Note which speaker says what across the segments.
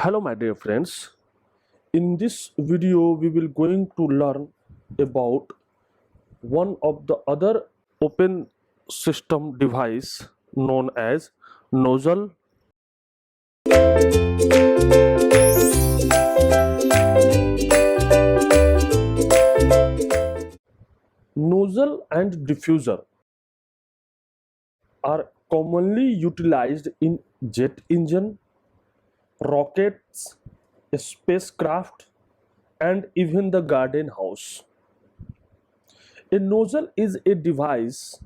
Speaker 1: Hello my dear friends, in this video we will going to learn about one of the other open system device known as nozzle. Nozzle and diffuser are commonly utilized in jet engine, rockets, spacecraft and even the garden house. A nozzle is a device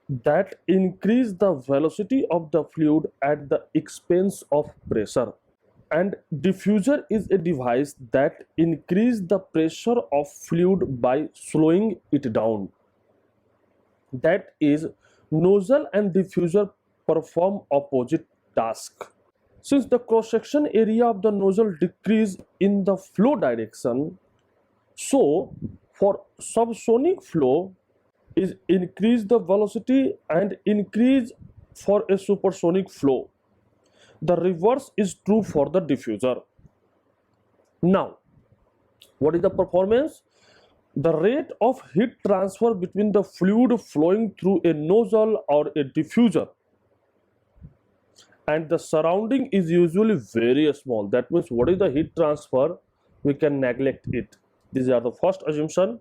Speaker 1: that increase the velocity of the fluid at the expense of pressure, and diffuser is a device that increase the pressure of fluid by slowing it down. That is, nozzle and diffuser perform opposite tasks. Since the cross section area of the nozzle decrease in the flow direction, so for subsonic flow is increase the velocity and increase for a supersonic flow. The reverse is true for the diffuser. Now, what is the performance? The rate of heat transfer between the fluid flowing through a nozzle or a diffuser and the surrounding is usually very small. That means what is the heat transfer? We can neglect it. These are the first assumption.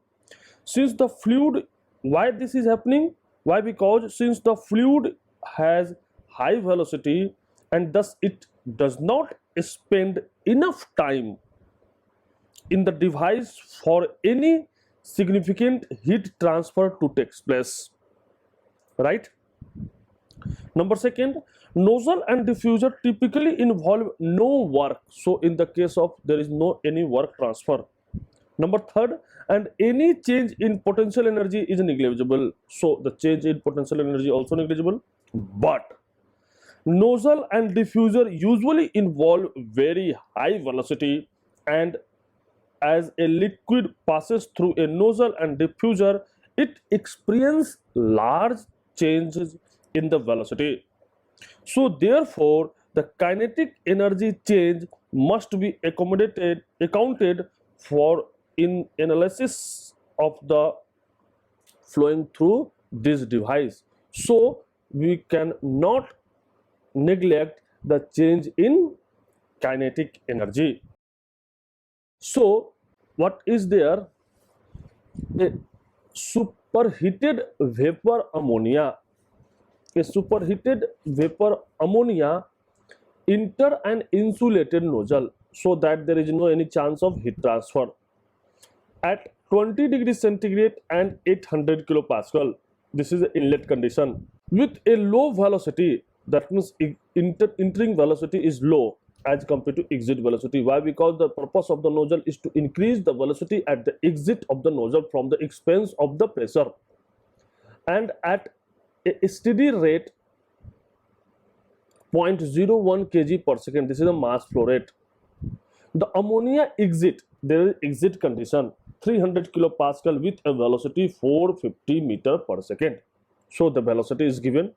Speaker 1: Since the fluid, why this is happening? Why? Because since the fluid has high velocity and thus it does not spend enough time in the device for any significant heat transfer to take place, right? Number second, nozzle and diffuser typically involve no work, so in the case of there is no any work transfer. Number third, and any change in potential energy is negligible, so the change in potential energy also negligible. But nozzle and diffuser usually involve very high velocity, and as a liquid passes through a nozzle and diffuser, it experiences large changes in the velocity. So therefore, the kinetic energy change must be accounted for in analysis of the flowing through this device. So we cannot neglect the change in kinetic energy. So what is there? A superheated vapor ammonia. A superheated vapor ammonia enter an insulated nozzle so that there is no any chance of heat transfer at 20 degrees centigrade and 800 kilopascal. This is the inlet condition with a low velocity. That means entering velocity is low as compared to exit velocity. Why? Because the purpose of the nozzle is to increase the velocity at the exit of the nozzle from the expense of the pressure, and at a steady rate 0.01 kg per second. This is the mass flow rate. The ammonia exit, there is exit condition 300 kilopascal with a velocity 450 meter per second. So the velocity is given.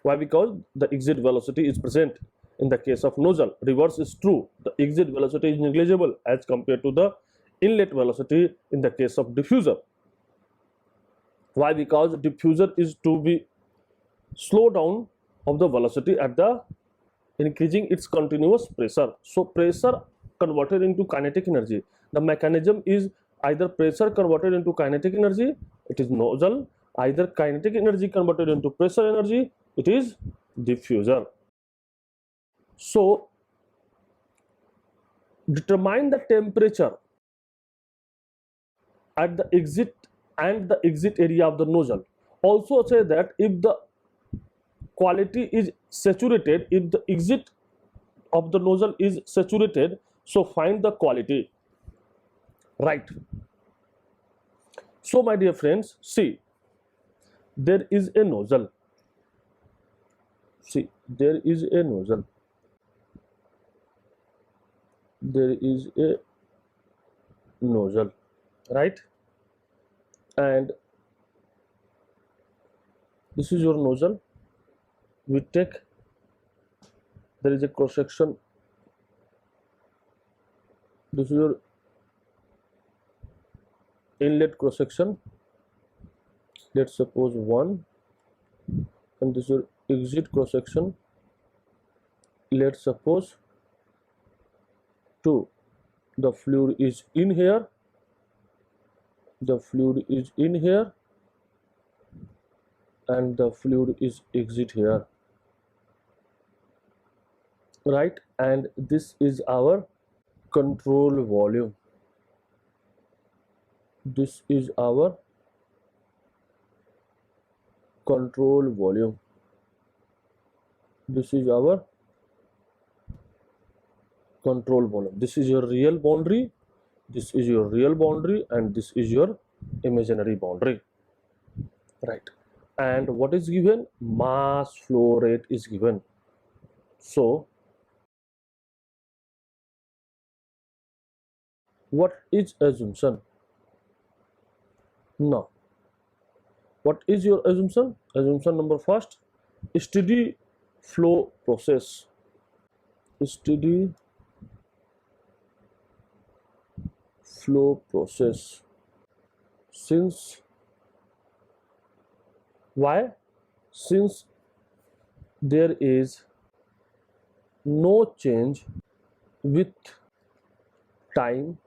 Speaker 1: Why? Because the exit velocity is present in the case of nozzle. Reverse is true. The exit velocity is negligible as compared to the inlet velocity in the case of diffuser. Why? Because diffuser is to be slow down of the velocity at the increasing its continuous pressure. So pressure converted into kinetic energy. The mechanism is either pressure converted into kinetic energy, it is nozzle, either kinetic energy converted into pressure energy, it is diffuser. So determine the temperature at the exit and the exit area of the nozzle. Also say that if the quality is saturated, if the exit of the nozzle is saturated, so find the quality, right? So my dear friends, see, there is a nozzle. See, there is a nozzle. There is a nozzle, right? And this is your nozzle. We take there is a cross section. This is your inlet cross section, let's suppose 1, and this is your exit cross section, let's suppose 2. The fluid is in here, the fluid is in here, and the fluid is exit here, right? And this is our control volume. This is our control volume. This is our control volume. This is your real boundary, this is your real boundary, and this is your imaginary boundary, right? And what is given? Mass flow rate is given. So what is assumption? Now what is your assumption? Assumption number first, steady flow process. Steady flow process. Since why? Since there is no change with time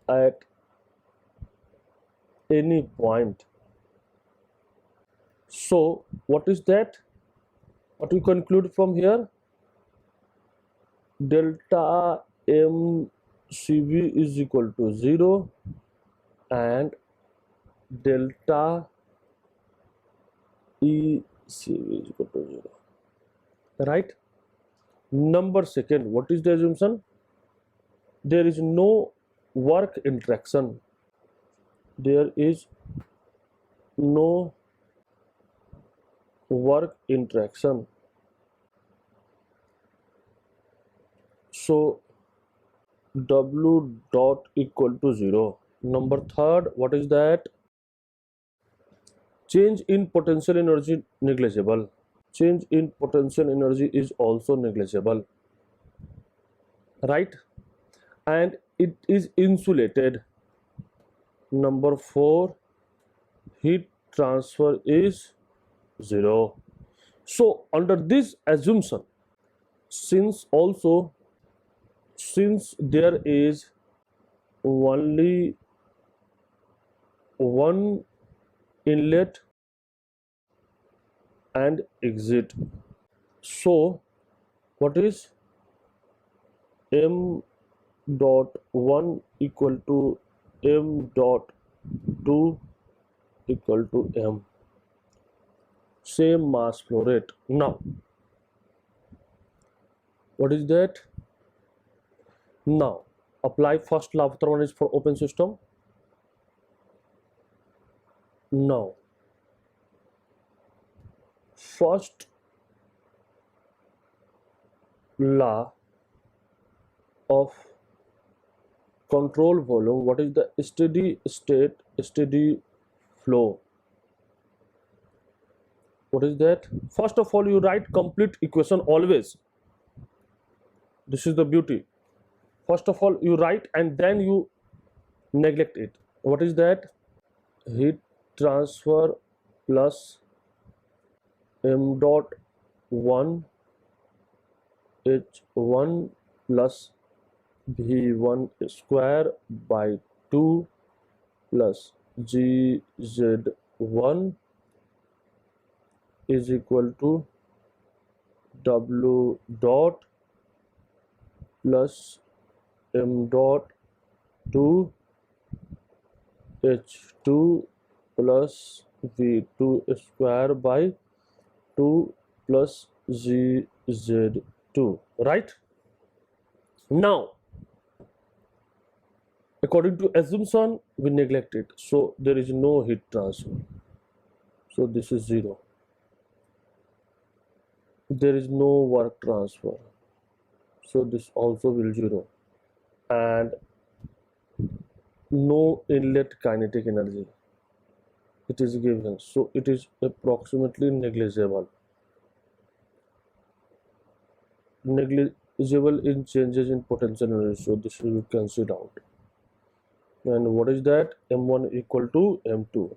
Speaker 1: at any point. So what is that? What we conclude from here? Delta mcv is equal to 0 and delta ecv is equal to 0, right? Number second, what is the assumption? There is no work interaction. There is no work interaction. So W dot equal to 0. Number third, what is that? Change in potential energy negligible. Change in potential energy is also negligible, right? And it is insulated. Number 4, heat transfer is 0. So under this assumption, since there is only one inlet and exit, so what is m dot 1 equal to m dot 2 equal to m, same mass flow rate. Now what is that? Now apply first law of thermodynamics for open system. Now first law of control volume, what is the steady state, steady flow? What is that? First of all, you write complete equation always. This is the beauty. First of all you write and then you neglect it. What is that? Heat transfer plus m dot 1 h1 plus v1 square by 2 plus gz1 is equal to w dot plus m dot 2 h2 plus v2 square by 2 plus gz2, right? Now according to assumption we neglect it, so there is no heat transfer, so this is 0. There is no work transfer, so this also will 0, and no inlet kinetic energy it is given, so it is approximately negligible. negligible in changes in potential energy, so this will be cancelled out. And what is that? M1 equal to M2.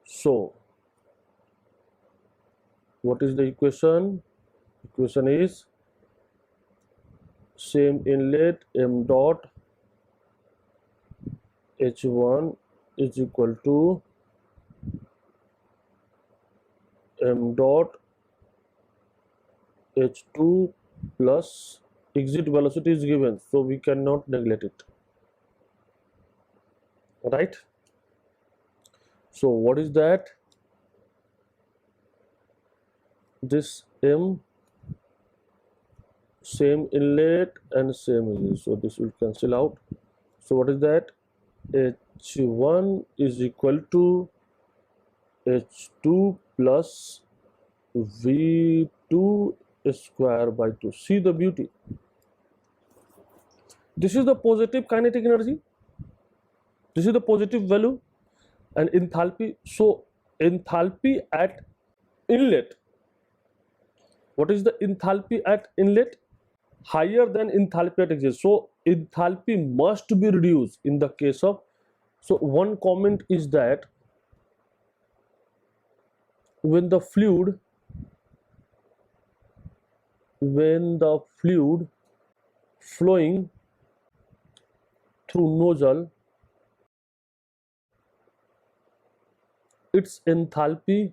Speaker 1: So what is the equation? Equation is same inlet M dot H1 is equal to M dot H2 plus exit velocity is given, so we cannot neglect it, right? So what is that? This M, same inlet and same exit, so this will cancel out. So what is that? H1 is equal to H2 plus V2 square by 2. See the beauty. This is the positive kinetic energy. This is the positive value. And enthalpy. So enthalpy at inlet. What is the enthalpy at inlet? Higher than enthalpy at exit. So enthalpy must be reduced in the case of. So one comment is that when the fluid flowing through nozzle, its enthalpy,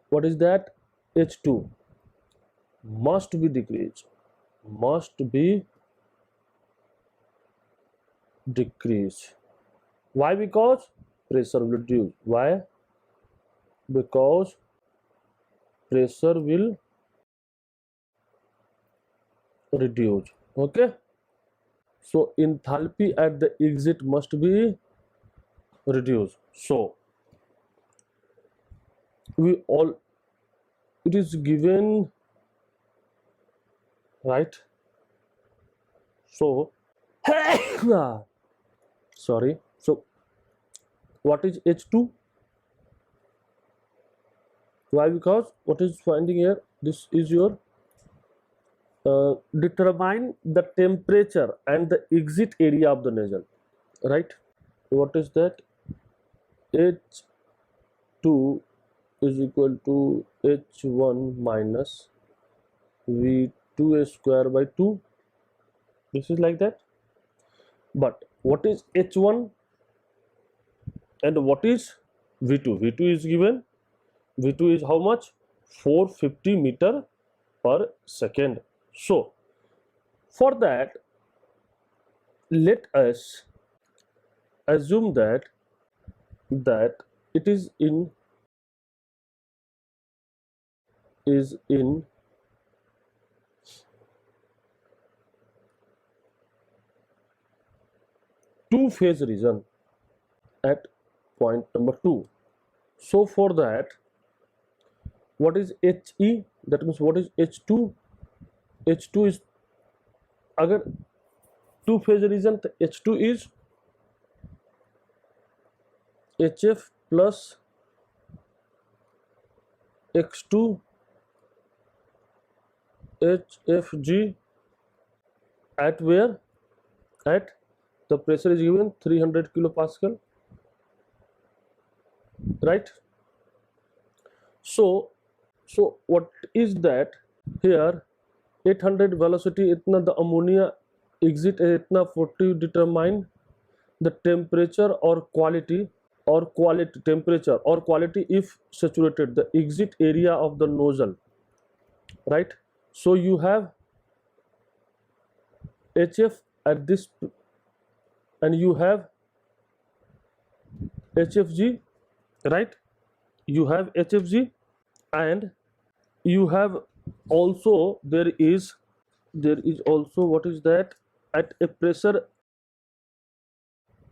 Speaker 1: what is that? H2 must be decreased, Why? Because pressure will reduce. Why? Because pressure will reduce. Okay, so enthalpy at the exit must be reduced. So it is given, right? So sorry, so what is H2? Why? Because what is finding here, this is your determine the temperature and the exit area of the nozzle, right? What is that? H2 is equal to H1 minus V2 square by 2. This is like that. But what is H1 and what is V2? V2 is given. V2 is how much? 450 meter per second. So for that, let us assume that it is in 2-phase region at point number 2. So for that, what is HE? That means what is H2? H2 is, agar 2-phase region, H2 is HF plus X2 HFG at where? At the pressure is given 300 kilopascal, right? So what is that? Here 800 velocity itna the ammonia exit itna 40 determine the temperature or quality temperature or quality if saturated, the exit area of the nozzle, right? So you have HF at this and you have HFG, right? You have HFG and you have also there is also what is that? At a pressure,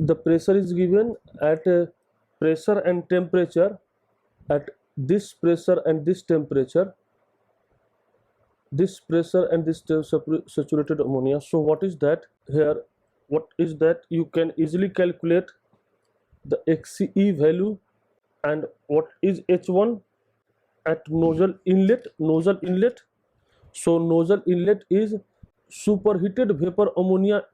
Speaker 1: the pressure is given at a pressure and temperature, at this pressure and this temperature, this pressure and this saturated ammonia. So what is that here? What is that? You can easily calculate the XCE value. And what is H1 at nozzle inlet? So nozzle inlet is superheated vapor ammonia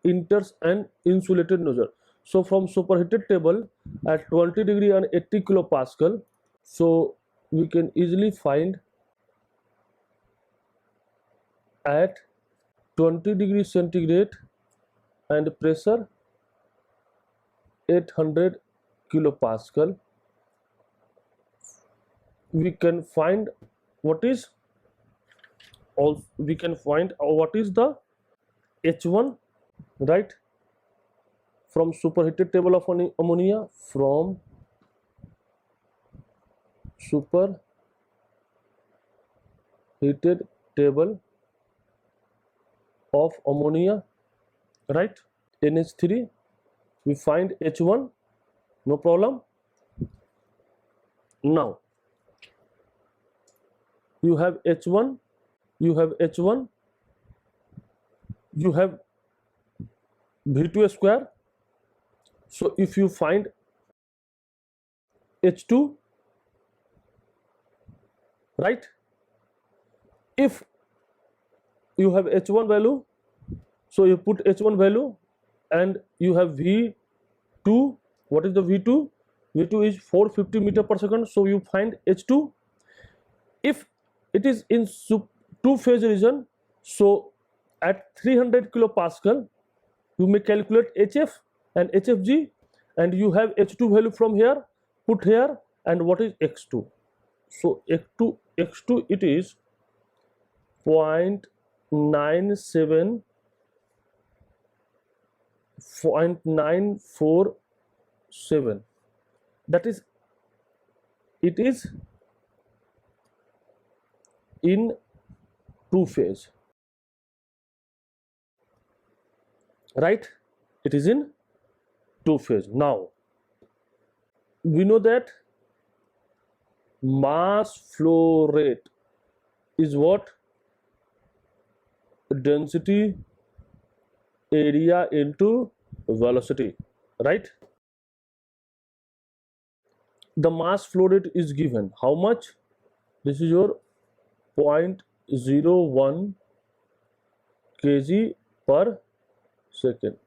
Speaker 1: enters an insulated nozzle. So from superheated table at 20 degree and 80 kilopascal, so we can easily find at 20 degree centigrade and pressure 800 kilopascal, we can find what is also we can find what is the H1, right? From superheated table of ammonia, from superheated table of ammonia, right? NH3, we find H1, no problem. Now you have H1, you have H1, you have V2 square. So if you find H2, right? If you have H1 value, so you put H1 value and you have V2. What is the V2? V2 is 450 meter per second. So you find H2. If it is in two-phase region, so at 300 kilopascal, you may calculate HF and HFG, and you have H2 value from here, put here, and what is X2? So X2 it is 0.947, that is, it is in two phase, right? It is in two phase. Now we know that mass flow rate is what? Density area into velocity, right? The mass flow rate is given how much? This is your 0.01 kg per second,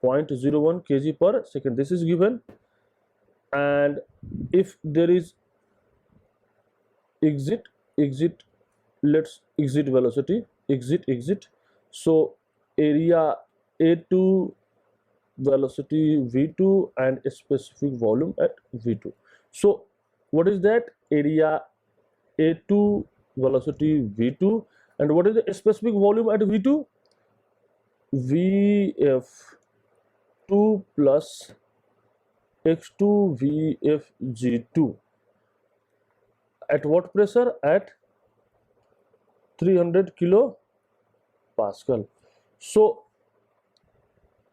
Speaker 1: 0.01 kg per second, this is given. And if there is exit, let's exit velocity, exit, so area A2, velocity V2, and a specific volume at V2. So what is that? Area A2, velocity V2, and what is the specific volume at V2? VF2 plus X2 VFG2. At what pressure? At 300 kilopascal. So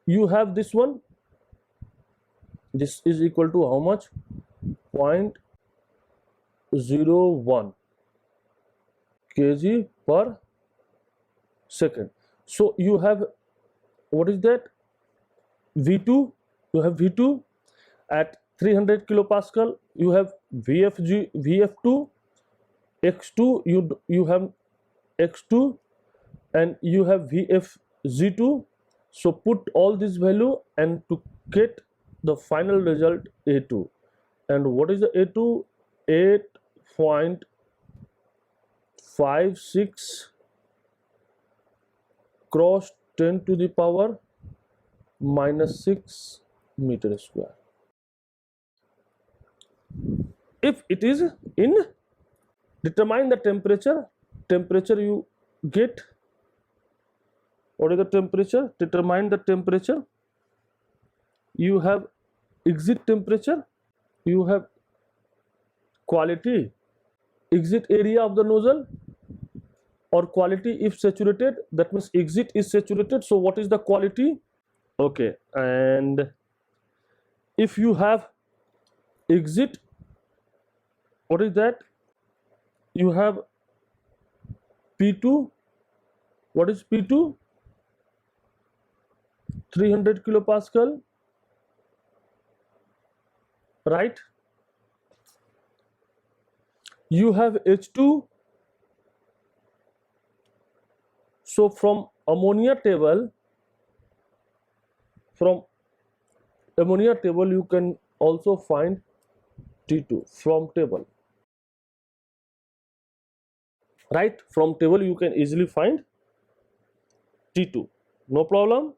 Speaker 1: you have this one, this is equal to how much? 0.01 kg per second. So you have, what is that? V2, you have V2 at 300 kilopascal, you have VF2, X2, you have X2, and you have VFG2. So put all this value and to get the final result A2. And what is the A2? 8.56 cross 10 to the power minus 6 meter square. If it is in, determine the temperature you get. What is the temperature? Determine the temperature. You have exit temperature, you have quality, exit area of the nozzle, or quality if saturated, that means exit is saturated. So what is the quality? Okay, and if you have exit, what is that? You have P2. What is P2? 300 kilopascal, right? You have H2. So from ammonia table, you can also find T2 from table, right? From table you can easily find T2, no problem.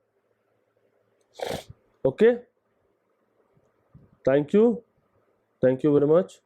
Speaker 1: Okay, thank you very much.